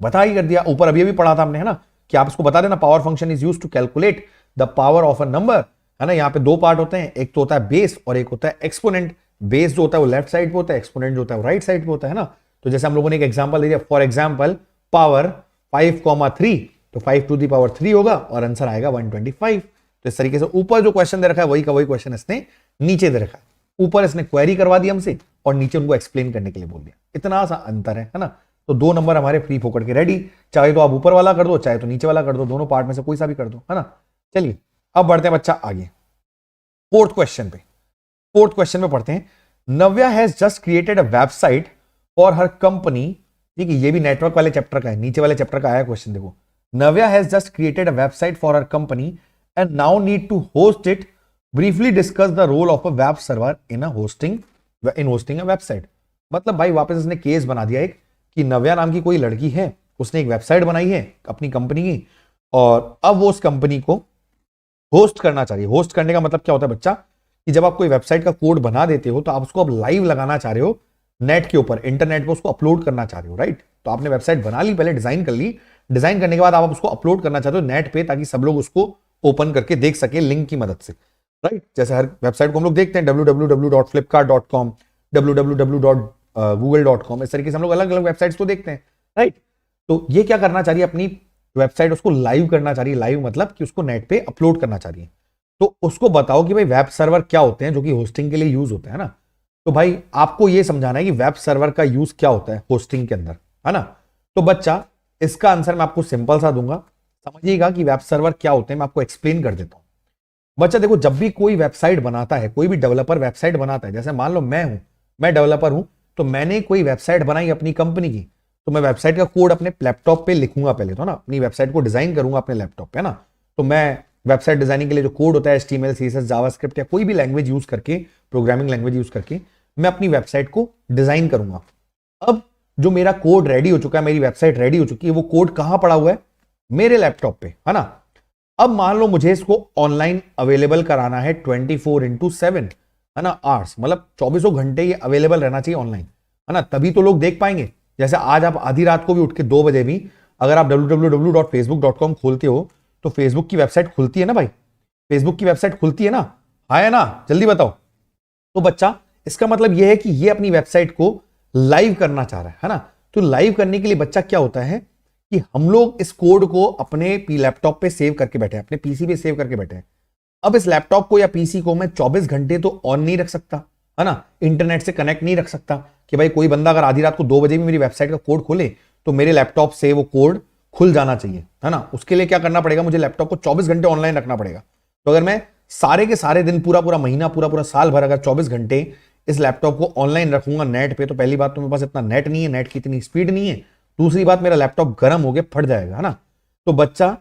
बता ही कर दिया, ऊपर अभी अभी पढ़ा था हमने, है ना, कि आप इसको बता देना power function is used to calculate the power of a number, है ना। यहाँ पे दो पार्ट होते हैं, एक तो होता है बेस और एक होता है एक्सपोनेंट। बेस जो होता है वो लेफ्ट साइड पे होता है, एक्सपोनेंट जो होता है वो राइट साइड पे होता है ना। तो जैसे हम लोगों ने एक एग्जांपल दे दिया, फॉर एग्जांपल पावर 5,3, तो 5 टू दी पावर 3 होगा और आंसर आएगा 125। तो इस तरीके से ऊपर जो क्वेश्चन दे रखा है वही का वही क्वेश्चन इसने नीचे दे रखा है। ऊपर इसने क्वेरी करवा दी हमसे और नीचे उनको एक्सप्लेन करने के लिए बोल दिया। इतना सा अंतर है ना। तो दो नंबर हमारे फ्री फोकट के रेडी, चाहे तो आप ऊपर वाला कर दो चाहे तो नीचे वाला कर दो, दोनों पार्ट में से कोई सा भी कर दो, है ना। चलिए अब बढ़ते हैं बच्चा आगे फोर्थ क्वेश्चन पे। फोर्थ क्वेश्चन में पढ़ते हैं, Navya has just created a website for her company, ठीक है। ये भी नेटवर्क वाले चैप्टर का है, नीचे वाले चैप्टर का आया क्वेश्चन देखो। Navya has just created a website for her company and now need to host it, briefly discuss the role of a web server in hosting a website. मतलब भाई वापस इसने केस बना दिया एक कि नव्या नाम की कोई लड़की है, उसने एक वेबसाइट बनाई है अपनी कंपनी की और अब वो उस कंपनी को होस्ट करना चाहिए। होस्ट करने का मतलब क्या होता है बच्चा, कि जब आप कोई वेबसाइट का कोड बना देते हो तो आप उसको अब लाइव लगाना चाह रहे हो नेट के ऊपर, इंटरनेट पे उसको अपलोड करना चाह रहे हो, राइट। तो आपने वेबसाइट बना ली, पहले डिजाइन कर ली, डिजाइन करने के बाद आप उसको अपलोड करना चाहते हो नेट पे ताकि सब लोग उसको ओपन करके देख सके लिंक की मदद से, राइट। जैसे हर वेबसाइट को हम लोग देखते हैं www.flipkart.com, www.google.com, इस तरीके से हम लोग अलग अलग वेबसाइट्स को देखते हैं, राइट। तो ये क्या करना चाहिए, अपनी वेबसाइट उसको लाइव करना चाहिए। लाइव मतलब कि उसको नेट पे अपलोड करना चाहिए। तो उसको बताओ कि भाई वेब सर्वर क्या होते हैं जो कि होस्टिंग के लिए यूज होते हैं ना। तो भाई आपको ये समझाना है कि वेब सर्वर का यूज क्या होता है होस्टिंग के अंदर, है ना। तो बच्चा इसका आंसर मैं आपको सिंपल सा दूंगा, समझिएगा कि वेब सर्वर क्या होते हैं, मैं आपको एक्सप्लेन कर देता हूं। बच्चा देखो, जब भी कोई वेबसाइट बनाता है, कोई भी डेवलपर वेबसाइट बनाता है, जैसे मान लो मैं डेवलपर हूं, तो मैंने कोई वेबसाइट बनाई अपनी कंपनी की, तो मैं वेबसाइट का कोड अपने लैपटॉप पे लिखूंगा पहले तो ना, अपनी वेबसाइट को डिजाइन करूंगा अपने लैपटॉप पे, है ना। तो मैं वेबसाइट डिजाइनिंग के लिए जो कोड होता है HTML, CSS, जावास्क्रिप्ट या कोई भी लैंग्वेज यूज करके, प्रोग्रामिंग लैंग्वेज यूज करके मैं अपनी वेबसाइट को डिजाइन करूंगा। अब जो मेरा कोड रेडी हो चुका है, मेरी वेबसाइट रेडी हो चुकी है, वो कोड कहां पड़ा हुआ है, मेरे लैपटॉप पे, है ना। अब मान लो मुझे इसको ऑनलाइन अवेलेबल कराना है 24/7, है ना, आवर्स, मतलब 24 घंटे ये अवेलेबल रहना चाहिए ऑनलाइन, है ना, तभी तो लोग देख पाएंगे। जैसे आज आप आधी रात को भी उठ के 2 बजे भी अगर आप www.facebook.com खोलते हो तो फेसबुक की वेबसाइट खुलती है ना भाई, फेसबुक की वेबसाइट खुलती है ना, है ना, जल्दी बताओ। तो बच्चा इसका मतलब यह है कि ये अपनी वेबसाइट को लाइव करना चाह रहा है ना। तो लाइव करने के लिए बच्चा क्या होता है कि हम लोग इस कोड को अपने लैपटॉप पे सेव करके बैठे हैं, अपने पीसी पे सेव करके बैठे हैं। अब इस लैपटॉप को या पीसी को मैं 24 घंटे तो ऑन नहीं रख सकता, है ना, इंटरनेट से कनेक्ट नहीं रख सकता कि भाई कोई बंदा अगर आधी रात को 2 बजे भी मेरी वेबसाइट का कोड खोले तो मेरे लैपटॉप से वो कोड खुल जाना चाहिए, है ना। उसके लिए क्या करना पड़ेगा, मुझे लैपटॉप को 24 घंटे ऑनलाइन रखना पड़ेगा। तो अगर मैं सारे के सारे दिन, पूरा महीना, पूरा साल भर अगर 24 घंटे इस लैपटॉप को ऑनलाइन रखूंगा नेट पे, तो पहली बात तो मेरे पास इतना नेट नहीं है, नेट की इतनी स्पीड नहीं है, दूसरी बात मेरा लैपटॉप गर्म होकर फट जाएगा, है ना। तो बच्चा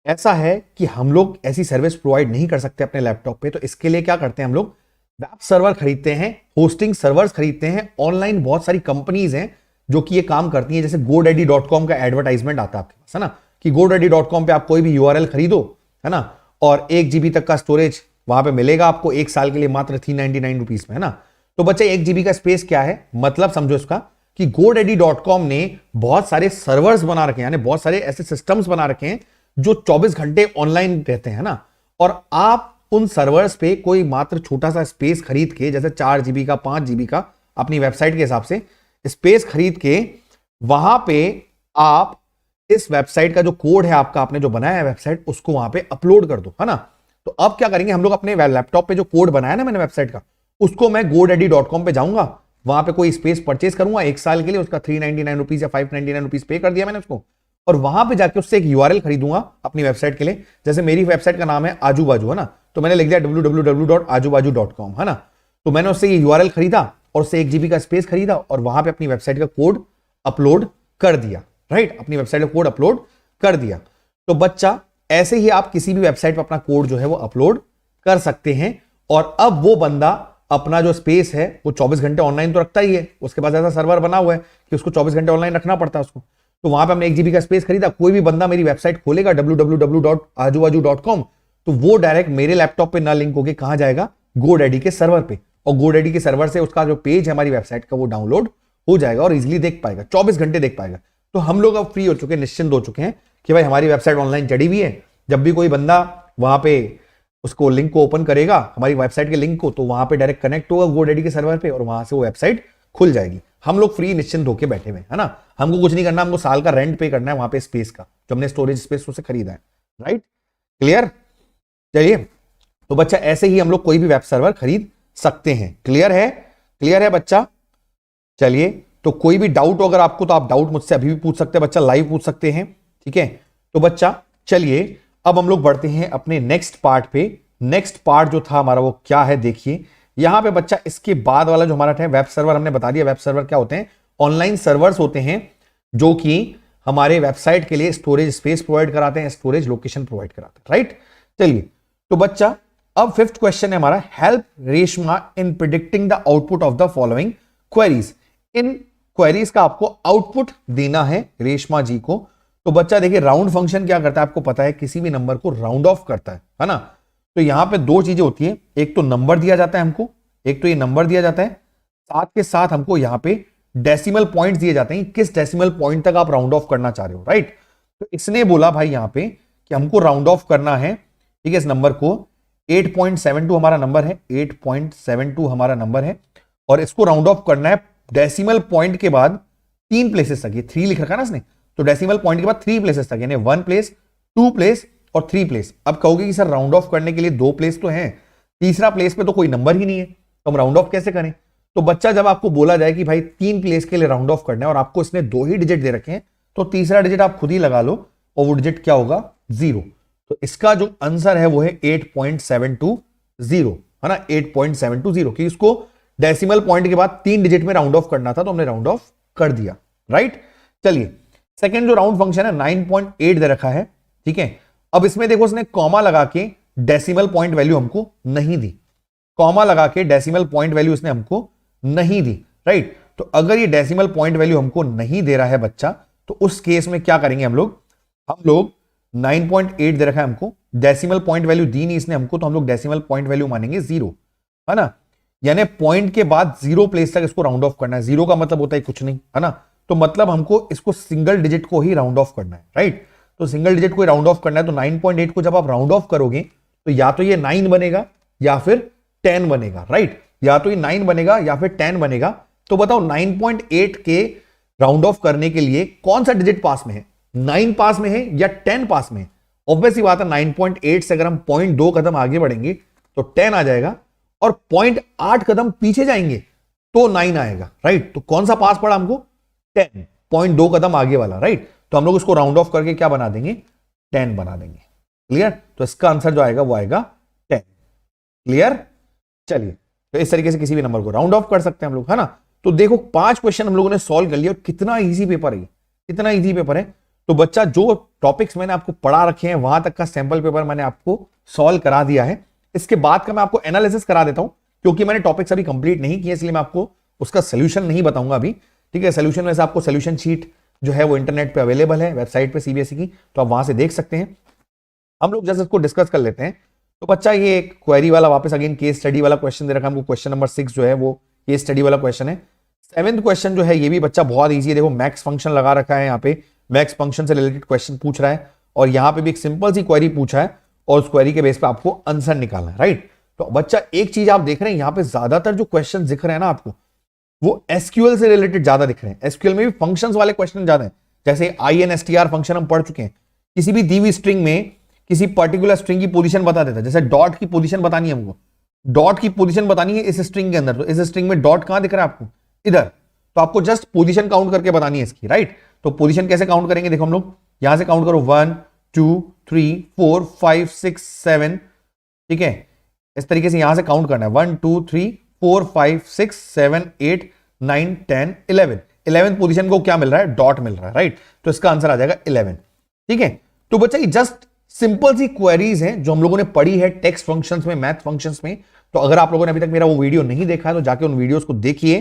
ऐसा है कि हम लोग ऐसी सर्विस प्रोवाइड नहीं कर सकते अपने लैपटॉप पे। तो इसके लिए क्या करते हैं, हम लोग वेब सर्वर खरीदते हैं, होस्टिंग सर्वर्स खरीदते हैं। ऑनलाइन बहुत सारी कंपनीज हैं जो कि ये काम करती हैं, जैसे godaddy.com का एडवर्टाइजमेंट आता है आपके पास, है ना, कि godaddy.com पे आप कोई भी URL खरीदो, है ना, और 1 GB तक का स्टोरेज वहां पे मिलेगा आपको 1 साल के लिए मात्र 399 रुपीज में, है ना। तो बच्चा 1 GB का स्पेस क्या है, मतलब समझो इसका कि godaddy.com ने बहुत सारे सर्वर्स बना रखे हैं, यानी बहुत सारे ऐसे सिस्टम्स बना रखे हैं जो 24 घंटे ऑनलाइन रहते हैं ना। और आप उन सर्वर्स पे कोई मात्र छोटा सा स्पेस खरीद के, जैसे 4 GB का 5 GB का अपनी वेबसाइट के हिसाब से स्पेस खरीद के, वहां पे आप इस वेबसाइट का जो कोड है आपका, आपने जो बनाया है वेबसाइट, उसको वहां पे अपलोड कर दो, है ना। तो अब क्या करेंगे हम लोग, अपने लैपटॉप पे जो कोड बनाया ना मैंने वेबसाइट का, उसको मैं godaddy.com पे जाऊंगा, वहां पे कोई स्पेस परचेज करूंगा 1 साल के लिए, उसका 399 रुपीज या 599 रुपीज पे कर दिया मैंने उसको, और वहां पे जाके उससे एक URL खरीदूंगा अपनी वेबसाइट के लिए। जैसे मेरी वेबसाइट का नाम है आजू बाजू, है ना, तो मैंने लिख दिया www.ajubaju.com, है ना। तो मैंने उससे ये URL खरीदा और उससे 1 GB का स्पेस खरीदा और वहां पे अपनी वेबसाइट का कोड अपलोड कर दिया, राइट, अपनी वेबसाइट का कोड अपलोड कर दिया। तो बच्चा ऐसे ही आप किसी भी वेबसाइट पर अपना कोड जो है वो अपलोड कर सकते हैं। और अब वो बंदा अपना जो स्पेस है वो 24 घंटे ऑनलाइन तो रखता ही है, उसके पास ऐसा सर्वर बना हुआ है कि उसको 24 घंटे ऑनलाइन रखना पड़ता है उसको। तो वहां पे हमने 1 GB का स्पेस खरीदा, कोई भी बंदा मेरी वेबसाइट खोलेगा www.ajubaju.com, तो वो डायरेक्ट मेरे लैपटॉप पे ना लिंक होके कहां जाएगा, GoDaddy के सर्वर पे, और GoDaddy के सर्वर से उसका जो पेज है हमारी वेबसाइट का वो डाउनलोड हो जाएगा और इजिली देख पाएगा, 24 घंटे देख पाएगा। तो हम लोग अब फ्री हो चुके हैं, निश्चिंत हो चुके हैं कि भाई हमारी वेबसाइट ऑनलाइन चढ़ी हुई है, जब भी कोई बंदा वहां पे उसको लिंक को ओपन करेगा, हमारी वेबसाइट के लिंक को, तो वहां पे डायरेक्ट कनेक्ट होगा GoDaddy के सर्वर पे और वहां से वो वेबसाइट खुल जाएगी। हम लोग फ्री निश्चिंत होके बैठे हुए, है ना, हमको कुछ नहीं करना, हमको साल का रेंट पे करना है वहां पे स्पेस का, जो हमने स्टोरेज स्पेस उससे खरीदा है, राइट, क्लियर। चलिए, तो बच्चा ऐसे ही हम लोग कोई भी वेब सर्वर खरीद सकते हैं, क्लियर है, क्लियर है बच्चा। चलिए, तो कोई भी डाउट हो अगर आपको, तो आप डाउट मुझसे अभी भी पूछ सकते हैं बच्चा, लाइव पूछ सकते हैं, ठीक है। तो बच्चा चलिए अब हम लोग बढ़ते हैं अपने नेक्स्ट पार्ट पे। नेक्स्ट पार्ट जो था हमारा वो क्या है, देखिए यहां पे बच्चा, इसके बाद वाला जो हमारा है वेब सर्वर, हमने बता दिया वेब सर्वर क्या होते हैं, ऑनलाइन सर्वर्स होते हैं जो कि हमारे वेबसाइट के लिए स्टोरेज स्पेस प्रोवाइड कराते हैं, स्टोरेज लोकेशन प्रोवाइड कराते हैं, राइट। चलिए, तो बच्चा अब 5th क्वेश्चन है हमारा, help Reshma in predicting the output of the following queries. In queries का आपको आउटपुट देना है रेशमा जी को। तो बच्चा देखिए, राउंड फंक्शन क्या करता है आपको पता है, किसी भी नंबर को राउंड ऑफ करता है ना। तो यहां पे 2 चीजें होती है, एक तो नंबर दिया जाता है हमको, एक तो ये नंबर दिया जाता है, साथ के साथ हमको यहां पे डेसिमल पॉइंट्स दिए जाते हैं, किस डेसिमल पॉइंट तक आप राउंड ऑफ करना चाह रहे हो, राइट। तो इसने बोला भाई यहां पे कि हमको राउंड ऑफ करना है, ठीक है, इस नंबर को 8.72 हमारा नंबर है, 8.72 हमारा नंबर है, और इसको राउंड ऑफ करना है डेसिमल पॉइंट के बाद 3 प्लेसेस तक, ये 3 लिख रखा ना इसने, तो डेसिमल पॉइंट के बाद 3 प्लेसेस तक, यानी 1 प्लेस, 2 प्लेस और 3 प्लेस। अब कहोगे कि सर राउंड ऑफ करने के लिए 2 प्लेस तो हैं, तीसरा प्लेस पे तो कोई नंबर ही नहीं है, तो हम राउंड ऑफ कैसे करें। तो बच्चा जब आपको बोला जाए कि भाई 3 प्लेस के लिए राउंड ऑफ करना है और आपको इसने 2 ही डिजिट दे रखे हैं, तो तीसरा डिजिट आप खुद ही लगा लो और वो डिजिट क्या होगा, 0। तो इसका जो आंसर है वो है 8.720, है ना, 8.720, क्योंकि इसको डेसिमल पॉइंट के बाद 3 डिजिट में राउंड ऑफ करना था, तो हमने राउंड ऑफ कर दिया, राइट। चलिए, सेकंड जो राउंड फंक्शन है 9.8 दे रखा है, ठीक है। अब इसमें देखो उसने कॉमा लगा के डेसिमल पॉइंट वैल्यू हमको नहीं दी, कॉमा लगा के डेसिमल पॉइंट वैल्यू इसने हमको नहीं दी, राइट। तो अगर ये डेसिमल पॉइंट वैल्यू हमको नहीं दे रहा है बच्चा, तो उस केस में क्या करेंगे हम लोग 9.8 दे रखा है हमको, डेसिमल पॉइंट वैल्यू दी नहीं इसने हमको, तो हम लोग डेसिमल पॉइंट वैल्यू मानेंगे 0, है ना, यानी पॉइंट के बाद 0 प्लेस तक इसको राउंड ऑफ करना है। 0 का मतलब होता है कुछ नहीं, है ना, तो मतलब हमको इसको सिंगल डिजिट को ही राउंड ऑफ करना है, राइट। तो सिंगल डिजिट को राउंड ऑफ करना है, तो 9.8 को जब आप राउंड ऑफ करोगे तो या तो ये 9 बनेगा या फिर 10 बनेगा, राइट, या तो ये 9 बनेगा या फिर 10 बनेगा। तो बताओ 9.8 के राउंड ऑफ करने के लिए कौन सा डिजिट पास में है, 9 पास में है या 10 पास में है। ऑब्वियस ही बात है, 9.8 से अगर हम 0.2 कदम आगे बढ़ेंगे तो 10 आ जाएगा, और 0.8 कदम पीछे जाएंगे तो 9 आएगा, राइट। तो कौन सा पास पड़ा हमको, 10, 0.2 कदम आगे वाला, राइट। तो हम लोग इसको राउंड ऑफ करके क्या बना देंगे, 10 बना देंगे, क्लियर। तो इसका आंसर जो आएगा वो आएगा 10, क्लियर। चलिए, तो इस तरीके से किसी भी नंबर को राउंड ऑफ कर सकते हैं हम लोग, है ना। तो देखो 5 क्वेश्चन हम लोगों ने सॉल्व कर लिया, और कितना इजी पेपर है, कितना इजी पेपर है। तो बच्चा जो टॉपिक्स मैंने आपको पढ़ा रखे हैं वहां तक का सैंपल पेपर मैंने आपको सॉल्व करा दिया है। इसके बाद का मैं आपको एनालिसिस करा देता हूं, क्योंकि मैंने टॉपिक्स अभी कंप्लीट नहीं किए, इसलिए मैं आपको उसका सोल्यूशन नहीं बताऊंगा अभी, ठीक है। सोल्यूशन में से आपको सोल्यूशन शीट जो है वो इंटरनेट पे अवेलेबल है, वेबसाइट पे सीबीएसई की, तो आप वहां से देख सकते हैं। हम लोग जैसे इसको डिस्कस कर लेते हैं। तो बच्चा ये एक क्वेरी वाला वापस अगेन केस स्टडी वाला क्वेश्चन दे रखा है हमको, क्वेश्चन नंबर 6 जो है वो केस स्टडी वाला क्वेश्चन है। 7th क्वेश्चन जो है ये भी बच्चा बहुत ईजी है, देखो मैक्स फंक्शन लगा रखा है, यहाँ पे मैक्स फंक्शन से रिलेटेड क्वेश्चन पूछ रहा है और यहाँ पे भी एक सिंपल सी क्वेरी पूछा है और उस क्वेरी के बेस पे आपको आंसर निकालना है, राइट। तो बच्चा एक चीज आप देख रहे हैं यहाँ पे ज्यादातर जो क्वेश्चन दिख रहे हैं ना आपको वो एसक्यूएल से रिलेटेड ज्यादा दिख रहे हैं। एसक्यूएल में भी फंक्शंस वाले क्वेश्चन ज्यादा हैं, जैसे INSTR फंक्शन हम पढ़ चुके हैं, किसी भी दी हुई स्ट्रिंग में किसी पर्टिकुलर स्ट्रिंग की पोजीशन बता देता है, जैसे डॉट की पोजीशन बतानी है हमको, डॉट की पोजीशन बतानी है इस स्ट्रिंग के अंदर, तो इस स्ट्रिंग में डॉट कहां दिख रहा है आपको, इधर, तो आपको जस्ट पोजीशन काउंट करके बतानी है इसकी, राइट। तो पोजीशन कैसे काउंट करेंगे, देखो हम लोग यहां से काउंट करो 1 2 3 4 5 6 7, ठीक है, इस तरीके से यहां से काउंट करना है 1 2 3 4 5 6 7 8 9 10 11, 11th पोजीशन को क्या मिल रहा है, डॉट मिल रहा है, राइट। तो इसका आंसर आ जाएगा 11, ठीक है। तो बच्चा ये जस्ट सिंपल सी क्वेरीज हैं जो हम लोगों ने पढ़ी है टेक्स्ट फंक्शंस में, मैथ फंक्शंस में। तो अगर आप लोगों ने अभी तक मेरा वो वीडियो नहीं देखा है तो जाके उन वीडियोस को देखिए,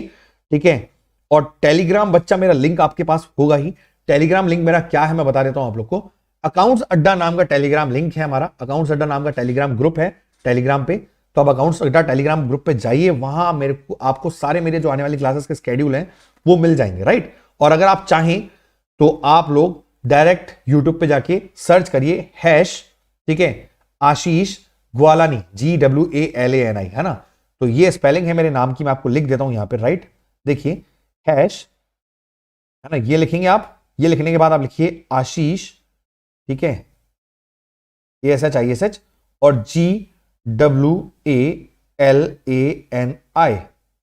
ठीक है। और टेलीग्राम बच्चा मेरा लिंक आपके पास होगा ही, टेलीग्राम लिंक मेरा क्या है मैं बता देता हूं आप लोग को। अकाउंट्स अड्डा नाम का टेलीग्राम लिंक है हमारा, अकाउंट्स अड्डा नाम का टेलीग्राम ग्रुप है टेलीग्राम पे, तो आप अकाउंट्स अड्डा टेलीग्राम ग्रुप पे जाइए, वहां मेरे को आपको सारे मेरे जो आने वाली क्लासेस के स्केड्यूल हैं वो मिल जाएंगे, राइट। और अगर आप चाहें तो आप लोग डायरेक्ट यूट्यूब पे जाके सर्च करिए हैश, ठीक है, आशीष ग्वालानी, GWALANI, है ना। तो ये स्पेलिंग है मेरे नाम की, मैं आपको लिख देता हूं यहां पे, राइट। देखिए हैश, है ना, ये लिखेंगे आप, ये लिखने के बाद आप लिखिए आशीष, ठीक है, ASHISH और GWALANI,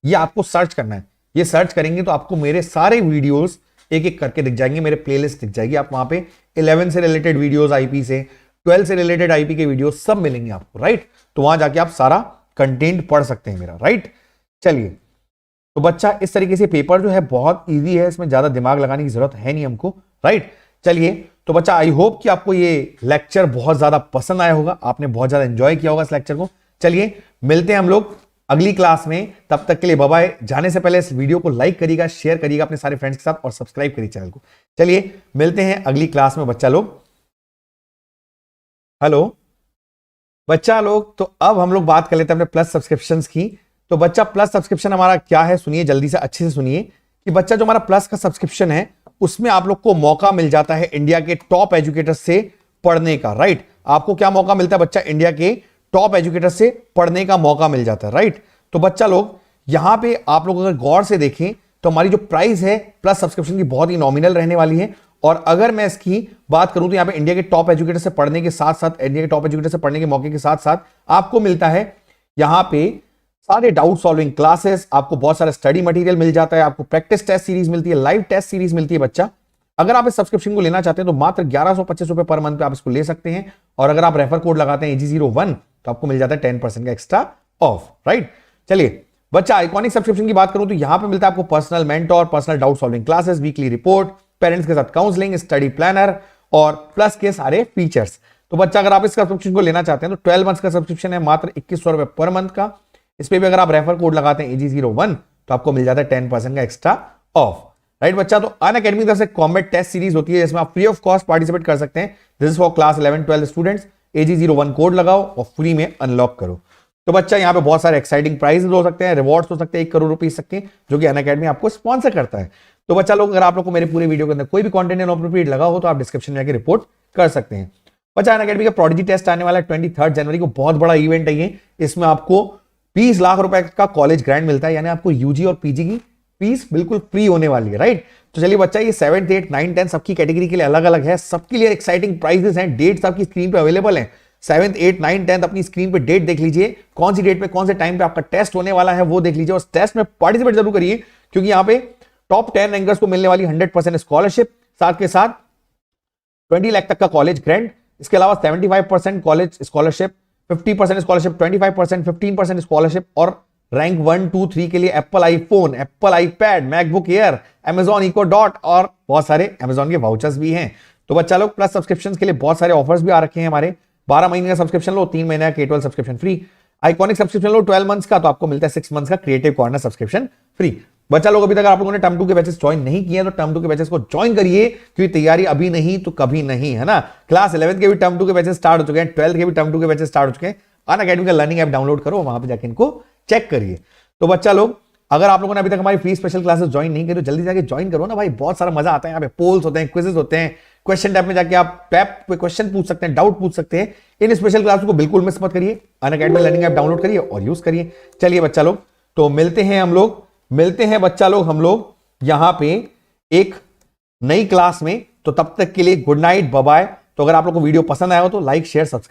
ये आपको सर्च करना है। ये सर्च करेंगे तो आपको मेरे सारे वीडियोस एक एक करके दिख जाएंगे, मेरे प्लेलिस्ट दिख जाएगी, आप वहां पे 11 से रिलेटेड वीडियोस आईपी से, 12 से रिलेटेड आईपी के वीडियोस सब मिलेंगे आपको, राइट। तो वहां जाके आप सारा कंटेंट पढ़ सकते हैं मेरा, राइट। चलिए, तो बच्चा इस तरीके से पेपर जो है बहुत इजी है, इसमें ज्यादा दिमाग लगाने की जरूरत है नहीं हमको, राइट। चलिए, तो बच्चा आई होप कि आपको ये लेक्चर बहुत ज्यादा पसंद आया होगा, आपने बहुत ज्यादा एंजॉय किया होगा इस लेक्चर को। चलिए मिलते हैं हम लोग अगली क्लास में, तब तक के लिए बाय बाय। जाने से पहले इस वीडियो को लाइक करिएगा, शेयर करिएगा अपने सारे फ्रेंड्स के साथ और सब्सक्राइब करिए चैनल को। चलिए मिलते हैं अगली क्लास में बच्चा लोग। हेलो बच्चा लोग, तो अब हम लोग बात कर लेते हैं अपने प्लस सब्सक्रिप्शंस की। तो बच्चा प्लस सब्सक्रिप्शन हमारा क्या है, सुनिए जल्दी से, अच्छे से सुनिए कि बच्चा जो हमारा प्लस का सब्सक्रिप्शन है उसमें आप लोग को मौका मिल जाता है इंडिया के टॉप एजुकेटर्स से पढ़ने का, राइट। आपको क्या मौका मिलता है बच्चा, इंडिया के टॉप एजुकेटर से पढ़ने का मौका मिल जाता है, राइट। तो बच्चा लोग यहां पे आप लोग अगर गौर से देखें तो हमारी जो प्राइस है प्लस सब्सक्रिप्शन की बहुत ही नॉमिनल रहने वाली है। और अगर मैं इसकी बात करूं तो यहां पे इंडिया के टॉप एजुकेटर से पढ़ने के साथ साथ, इंडिया के टॉप एजुकेटर से पढ़ने के मौके के साथ साथ आपको मिलता है यहां पे सारे डाउट सॉल्विंग क्लासेस, आपको बहुत सारा स्टडी मटेरियल मिल जाता है, आपको प्रैक्टिस टेस्ट सीरीज मिलती है, लाइव टेस्ट सीरीज मिलती है बच्चा। अगर आप इस सब्सक्रिप्शन को लेना चाहते हैं तो मात्र 1125 रुपए पर मंथ पे आप इसको ले सकते हैं। और अगर आप रेफर कोड लगाते हैं AG01 तो आपको मिल जाता है 10% का एक्स्ट्रा ऑफ, राइट। चलिए बच्चा, आइकॉनिक सब्सक्रिप्शन की बात करूं तो यहां पे मिलता है आपको personal mentor, personal doubt solving classes, weekly report, parents के साथ काउंसलिंग, स्टडी प्लानर और प्लस के सारे फीचर्स। तो बच्चा अगर आप इस सब्सक्रिप्शन को लेना चाहते हैं तो 12 मंथ का सब्सक्रिप्शन है मात्र 2100 रुपए पर मंथ का। इस पे भी अगर आप रेफर कोड लगाते हैं AG01 तो आपको मिल जाता है 10% का एक्स्ट्रा ऑफ, राइट बच्चा। तो अनअकैडमी की तरफ से कॉम्बैट टेस्ट सीरीज होती है जिसमें आप फ्री ऑफ कॉस्ट पार्टिसिपेट कर सकते हैं। This is for class 11-12 students. AG01 code लगाओ और फ्री में अनलॉक करो। तो बच्चा यहाँ पे बहुत सारे एक्साइटिंग प्राइजेस हो सकते हैं, रिवॉर्ड्स हो सकते हैं 1 करोड़ रुपए सकते हैं, जो कि अनअकैडमी आपको स्पॉन्सर करता है। तो बच्चा लोग, अगर आप लोग को मेरे पूरे वीडियो के अंदर कोई भी कंटेंट इनअप्रोप्रिएट लगा हो तो आप डिस्क्रिप्शन में जाकर रिपोर्ट कर सकते हैं। बच्चा अनअकैडमी का प्रोडिजी टेस्ट आने वाला है 23 जनवरी को, बहुत बड़ा इवेंट है ये। इसमें आपको 20 लाख रुपए का कॉलेज ग्रांट मिलता है, यानी आपको यूजी और पीजी की फीस बिल्कुल फ्री होने वाली है, राइट। तो चलिए बच्चा, ये 7th 8th 9th 10th सबकी कैटेगरी के लिए अलग अलग है, सबके लिए एक्साइटिंग प्राइजेस हैं। डेट्स आपकी स्क्रीन पे अवेलेबल है। 7th 8th 9th 10th अपनी स्क्रीन पे डेट देख लीजिए, कौन सी डेट पे कौन से टाइम पे आपका टेस्ट होने वाला है वो देख लीजिए और टेस्ट में पार्टिसिपेट जरूर करिए, क्योंकि यहाँ पे टॉप 10 रैंकर्स को मिलने वाली 100% स्कॉलरशिप, साथ के साथ 20 लाख तक का कॉलेज ग्रांट, इसके अलावा 75% कॉलेज स्कॉलरशिप, 50% स्कॉलरशिप, 25%, 15% स्कॉलरशिप और रैंक 1 2 3 के लिए Apple iPhone, Apple iPad, MacBook Air, Amazon Echo Dot और बहुत सारे अमेजॉन के वाउचर्स भी हैं। तो बच्चा लोग, प्लस सब्सक्रिप्शन के लिए बहुत सारे ऑफर्स भी आ रखे हैं हमारे। 12 महीने का सब्सक्रिप्शन लो, 3 महीने का K12 subscription free. Iconic subscription लो 12 मंथ्स का तो आपको मिलता है 6 मंथ्स का क्रिएटिव कॉर्नर सब्सक्रिप्शन फ्री। बच्चा लोग, अभी तक आप लोगों ने टर्म 2 के बैचेस ज्वाइन नहीं किए तो टर्म 2 के बैचेस को ज्वाइन करिए, क्योंकि तैयारी अभी नहीं तो कभी नहीं, है ना। क्लास 11 के भी टर्म 2 के बैचेस स्टार्ट हो चुके हैं, 12 के भी टर्म 2 के बैचेस स्टार्ट हो चुके हैं। अनअकैडमी का लर्निंग ऐप डाउनलोड करो, वहां पे जाके इनको चेक करिए। तो बच्चा लोग, अगर आप लोगों ने अभी तक हमारी फ्री स्पेशल क्लासेस ज्वाइन नहीं करी तो जल्दी जाके ज्वाइन करो ना भाई, बहुत सारा मजा आता है। यहाँ पे पोल्स होते हैं, क्विजेस होते हैं, क्वेश्चन टैब में जाके आप टैब पे क्वेश्चन पूछ सकते हैं, डाउट पूछ सकते हैं। इन स्पेशल क्लास को बिल्कुल मिस मत करिए, अनअकैडमी लर्निंग ऐप डाउनलोड करिए और यूज करिए। चलिए बच्चा लोग, तो मिलते हैं बच्चा लोग हम लोग यहां पे एक नई क्लास में। तो तब तक के लिए गुड नाइट, बाय बाय। तो अगर आप लोग को वीडियो पसंद आया हो तो लाइक शेयर सब्सक्राइब